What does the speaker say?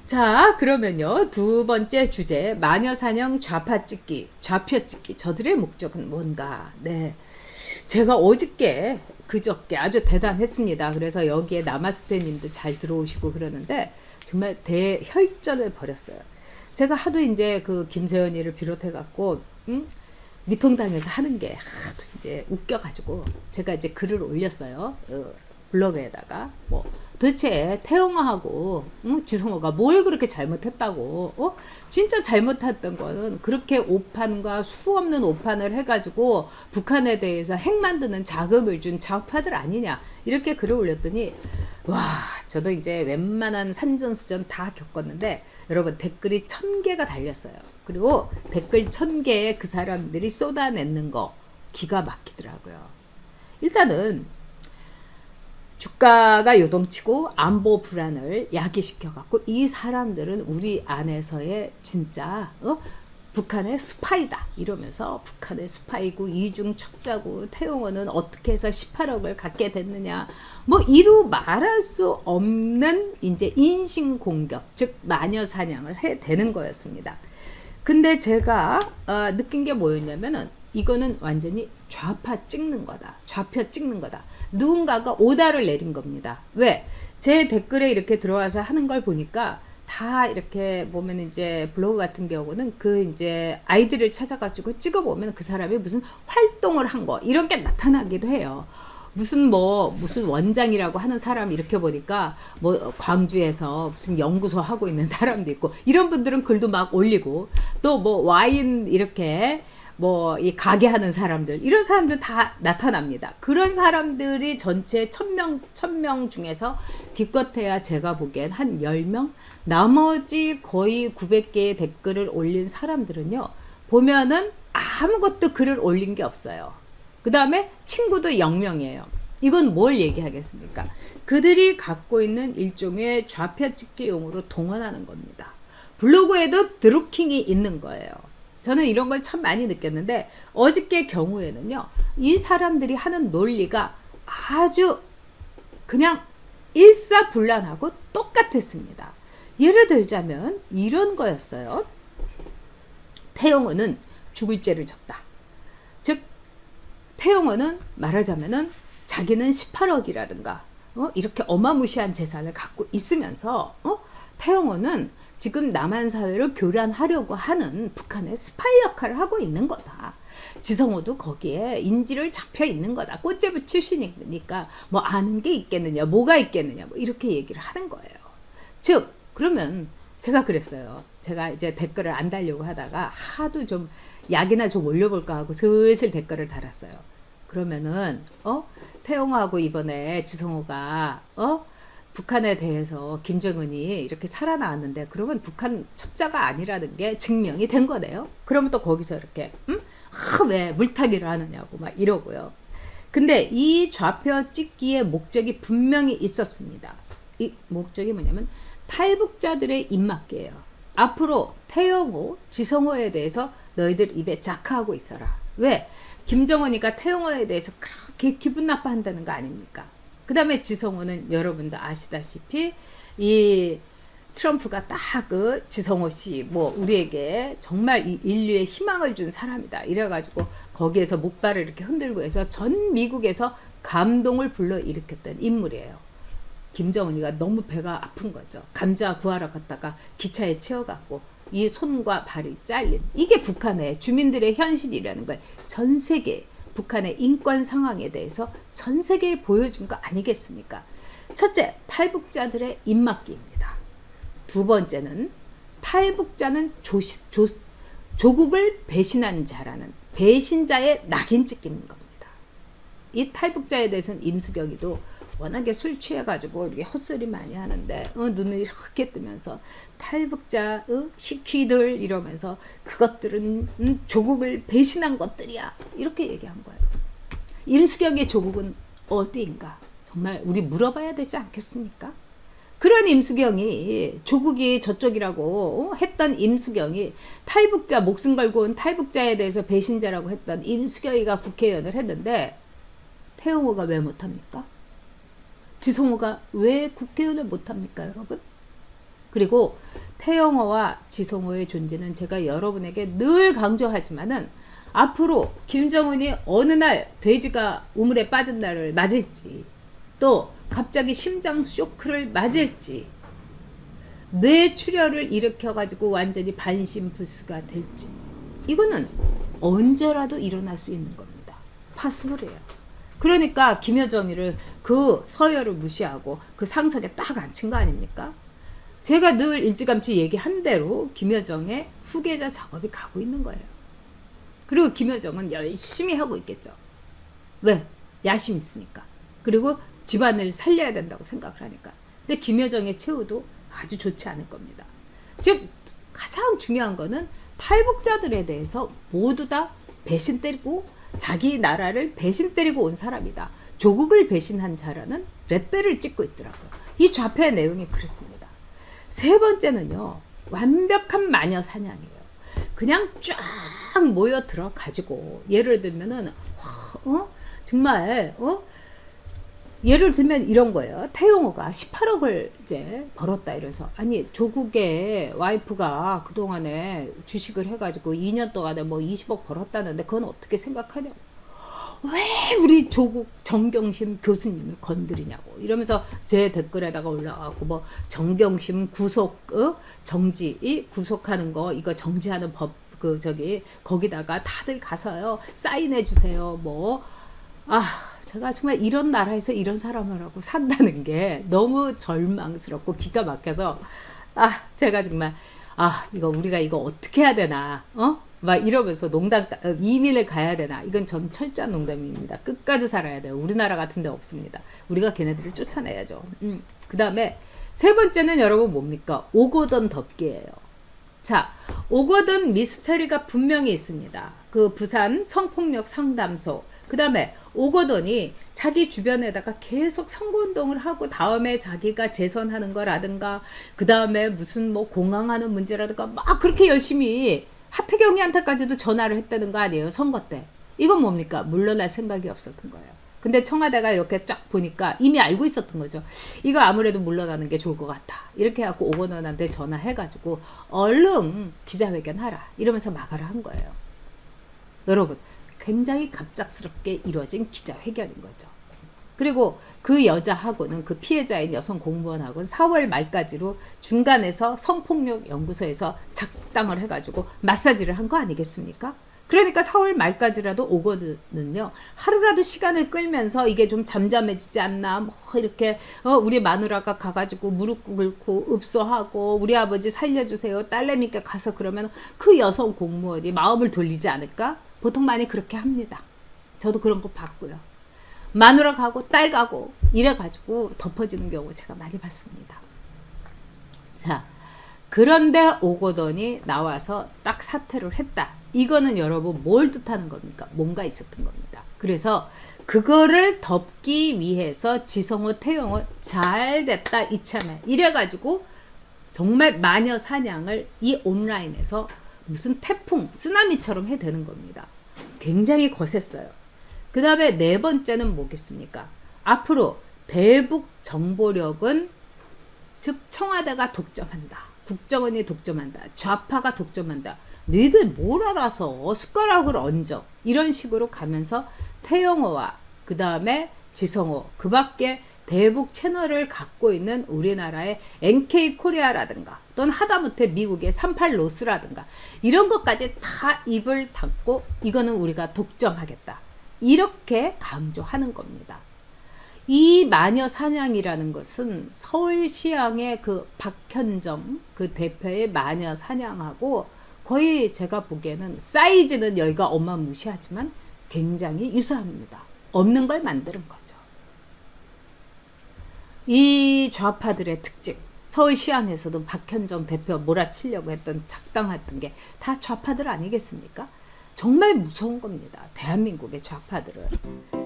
자, 그러면요. 두 번째 주제, 마녀사냥 좌파 찍기, 좌표 찍기. 저들의 목적은 뭔가? 네. 제가 그저께 아주 대단했습니다. 그래서 여기에 나마스테님도 잘 들어오시고 그러는데, 정말 대혈전을 벌였어요. 제가 하도 이제 그 김세연이를 비롯해갖고, 미통당에서 하는 게 하도 이제 웃겨가지고, 제가 이제 글을 올렸어요. 블로그에다가. 도대체 태영아하고 지성호가 뭘 그렇게 잘못했다고? 진짜 잘못했던 거는 그렇게 오판과 수없는 오판을 해가지고 북한에 대해서 핵 만드는 자금을 준 좌파들 아니냐, 이렇게 글을 올렸더니, 와, 저도 이제 웬만한 산전수전 다 겪었는데, 여러분 댓글이 1000개가 달렸어요. 그리고 댓글 1000개에 그 사람들이 쏟아내는 거 기가 막히더라고요. 일단은 주가가 요동치고 안보 불안을 야기시켜갖고, 이 사람들은 우리 안에서의 진짜 북한의 스파이다 이러면서, 북한의 스파이고 이중 첩자고 태용호는 어떻게 해서 18억을 갖게 됐느냐, 이루 말할 수 없는 이제 인신공격, 즉 마녀 사냥을 해대는 거였습니다. 근데 제가 느낀 게 뭐였냐면은, 이거는 완전히 좌파 찍는 거다, 좌표 찍는 거다. 누군가가 오다를 내린 겁니다. 왜? 제 댓글에 이렇게 들어와서 하는 걸 보니까 다 이렇게 보면, 이제 블로그 같은 경우는 그 이제 아이디를 찾아가지고 찍어보면 그 사람이 무슨 활동을 한 거 이런 게 나타나기도 해요. 무슨 원장이라고 하는 사람 이렇게 보니까 광주에서 무슨 연구소 하고 있는 사람도 있고, 이런 분들은 글도 막 올리고, 또 와인 이렇게 이 가게 하는 사람들, 이런 사람들 다 나타납니다. 그런 사람들이 전체 1000명 중에서 기껏해야 제가 보기엔 한 10명? 나머지 거의 900개의 댓글을 올린 사람들은요, 보면은 아무것도 글을 올린 게 없어요. 그 다음에 친구도 0명이에요. 이건 뭘 얘기하겠습니까? 그들이 갖고 있는 일종의 좌표 찍기용으로 동원하는 겁니다. 블로그에도 드루킹이 있는 거예요. 저는 이런 걸 참 많이 느꼈는데, 어저께 경우에는요, 이 사람들이 하는 논리가 아주 그냥 일사불란하고 똑같았습니다. 예를 들자면 이런 거였어요. 태영호는 죽을 죄를 졌다. 즉 태영호는 말하자면은 자기는 18억이라든가 이렇게 어마무시한 재산을 갖고 있으면서 태영호는 지금 남한 사회를 교란하려고 하는 북한의 스파이 역할을 하고 있는 거다. 지성호도 거기에 인지를 잡혀 있는 거다. 꽃제부 출신이니까 아는 게 있겠느냐, 뭐가 있겠느냐, 이렇게 얘기를 하는 거예요. 즉 그러면 제가 그랬어요. 제가 이제 댓글을 안 달려고 하다가 하도 좀 약이나 좀 올려볼까 하고 슬슬 댓글을 달았어요. 그러면은 태영호하고 이번에 지성호가 북한에 대해서 김정은이 이렇게 살아나왔는데, 그러면 북한 첩자가 아니라는 게 증명이 된 거네요. 그러면 또 거기서 이렇게 왜 물타기를 하느냐고 막 이러고요. 근데 이 좌표 찍기의 목적이 분명히 있었습니다. 이 목적이 뭐냐면 탈북자들의 입맞기예요. 앞으로 태영호, 지성호에 대해서 너희들 입에 자카하고 있어라. 왜? 김정은이가 태영호에 대해서 그렇게 기분 나빠한다는 거 아닙니까? 그 다음에 지성호는 여러분도 아시다시피 이 트럼프가 딱 그 지성호 씨 우리에게 정말 이 인류의 희망을 준 사람이다 이래가지고 거기에서 목발을 이렇게 흔들고 해서 전 미국에서 감동을 불러일으켰던 인물이에요. 김정은이가 너무 배가 아픈 거죠. 감자 구하러 갔다가 기차에 치여갖고 이 손과 발이 잘린, 이게 북한의 주민들의 현실이라는 걸 전 세계 북한의 인권 상황에 대해서 전 세계에 보여준 거 아니겠습니까? 첫째, 탈북자들의 입맞기입니다. 두 번째는 탈북자는 조국을 배신한 자라는 배신자의 낙인 찍기인 겁니다. 이 탈북자에 대해서는 임수경이도 워낙에 술 취해가지고 이렇게 헛소리 많이 하는데 눈을 이렇게 뜨면서 탈북자 시키들 이러면서 그것들은 조국을 배신한 것들이야 이렇게 얘기한 거예요. 임수경의 조국은 어디인가? 정말 우리 물어봐야 되지 않겠습니까? 그런 임수경이 조국이 저쪽이라고 했던 임수경이 탈북자 목숨 걸고 온 탈북자에 대해서 배신자라고 했던 임수경이가 국회의원을 했는데 태영호가 왜 못합니까? 지성호가 왜 국회의원을 못합니까, 여러분? 그리고 태영호와 지성호의 존재는 제가 여러분에게 늘 강조하지만은 앞으로 김정은이 어느 날 돼지가 우물에 빠진 날을 맞을지, 또 갑자기 심장 쇼크를 맞을지, 뇌출혈을 일으켜가지고 완전히 반신불수가 될지, 이거는 언제라도 일어날 수 있는 겁니다. 파스블이에요. 그러니까 김여정이를 그 서열을 무시하고 그 상석에 딱 앉힌 거 아닙니까? 제가 늘 일찌감치 얘기한 대로 김여정의 후계자 작업이 가고 있는 거예요. 그리고 김여정은 열심히 하고 있겠죠. 왜? 야심 있으니까. 그리고 집안을 살려야 된다고 생각을 하니까. 근데 김여정의 최후도 아주 좋지 않을 겁니다. 즉 가장 중요한 거는 탈북자들에 대해서 모두 다 배신 때리고 자기 나라를 배신 때리고 온 사람이다. 조국을 배신한 자라는 레떼를 찍고 있더라고요. 이 좌표의 내용이 그렇습니다. 세 번째는요, 완벽한 마녀 사냥이에요. 그냥 쫙 모여 들어가지고, 예를 들면은, 정말, 예를 들면 이런 거예요. 태용호가 18억을 이제 벌었다 이래서, 아니 조국의 와이프가 그동안에 주식을 해가지고 2년 동안에 뭐 20억 벌었다는데 그건 어떻게 생각하냐고. 왜 우리 조국 정경심 교수님을 건드리냐고 이러면서 제 댓글에다가 올라가고, 뭐 정경심 구속 정지 구속하는 거 이거 정지하는 법 거기다가 다들 가서요 사인해 주세요. 뭐 제가 정말 이런 나라에서 이런 사람을 하고 산다는 게 너무 절망스럽고 기가 막혀서 제가 정말 우리가 이거 어떻게 해야 되나 막 이러면서 이민을 가야 되나. 이건 전 철저한 농담입니다. 끝까지 살아야 돼요. 우리나라 같은 데 없습니다. 우리가 걔네들을 쫓아내야죠. 그 다음에 세 번째는 여러분 뭡니까? 오거돈 덮기예요. 자, 오거돈 미스터리가 분명히 있습니다. 그 부산 성폭력 상담소. 그 다음에 오거돈이 자기 주변에다가 계속 선거운동을 하고 다음에 자기가 재선하는 거라든가 그 다음에 무슨 뭐 공항하는 문제라든가 막 그렇게 열심히 하태경이한테까지도 전화를 했다는 거 아니에요, 선거 때. 이건 뭡니까? 물러날 생각이 없었던 거예요. 근데 청와대가 이렇게 쫙 보니까 이미 알고 있었던 거죠. 이거 아무래도 물러나는 게 좋을 것 같다. 이렇게 해갖고 오건원한테 전화해가지고 얼른 기자회견 하라. 이러면서 막아라 한 거예요. 여러분, 굉장히 갑작스럽게 이루어진 기자회견인 거죠. 그리고 그 여자하고는, 그 피해자인 여성 공무원하고는 4월 말까지로 중간에서 성폭력 연구소에서 작당을 해가지고 마사지를 한 거 아니겠습니까? 그러니까 4월 말까지라도 오거든요. 하루라도 시간을 끌면서 이게 좀 잠잠해지지 않나, 뭐 이렇게 우리 마누라가 가가지고 무릎 꿇고 읍소하고 우리 아버지 살려주세요 딸내미께 가서 그러면 그 여성 공무원이 마음을 돌리지 않을까? 보통 많이 그렇게 합니다. 저도 그런 거 봤고요. 마누라 가고 딸 가고 이래가지고 덮어지는 경우 제가 많이 봤습니다. 자, 그런데 오거돈이 나와서 딱 사퇴를 했다. 이거는 여러분 뭘 뜻하는 겁니까? 뭔가 있었던 겁니다. 그래서 그거를 덮기 위해서 지성호, 태영호 잘 됐다 이참에 이래가지고 정말 마녀 사냥을 이 온라인에서 무슨 태풍, 쓰나미처럼 해대는 겁니다. 굉장히 거셌어요. 그 다음에 네 번째는 뭐겠습니까? 앞으로 대북 정보력은, 즉 청와대가 독점한다. 국정원이 독점한다. 좌파가 독점한다. 너희들 뭘 알아서 숟가락을 얹어. 이런 식으로 가면서 태영호와 그 다음에 지성호, 그 밖에 대북 채널을 갖고 있는 우리나라의 NK코리아라든가 또는 하다못해 미국의 38로스라든가 이런 것까지 다 입을 닫고 이거는 우리가 독점하겠다. 이렇게 강조하는 겁니다. 이 마녀 사냥이라는 것은 서울시향의 그 박현정 그 대표의 마녀 사냥하고 거의 제가 보기에는 사이즈는 여기가 어마무시하지만 굉장히 유사합니다. 없는 걸 만드는 거죠. 이 좌파들의 특징, 서울시향에서도 박현정 대표 몰아치려고 했던 작당했던 게 다 좌파들 아니겠습니까? 정말 무서운 겁니다. 대한민국의 좌파들은.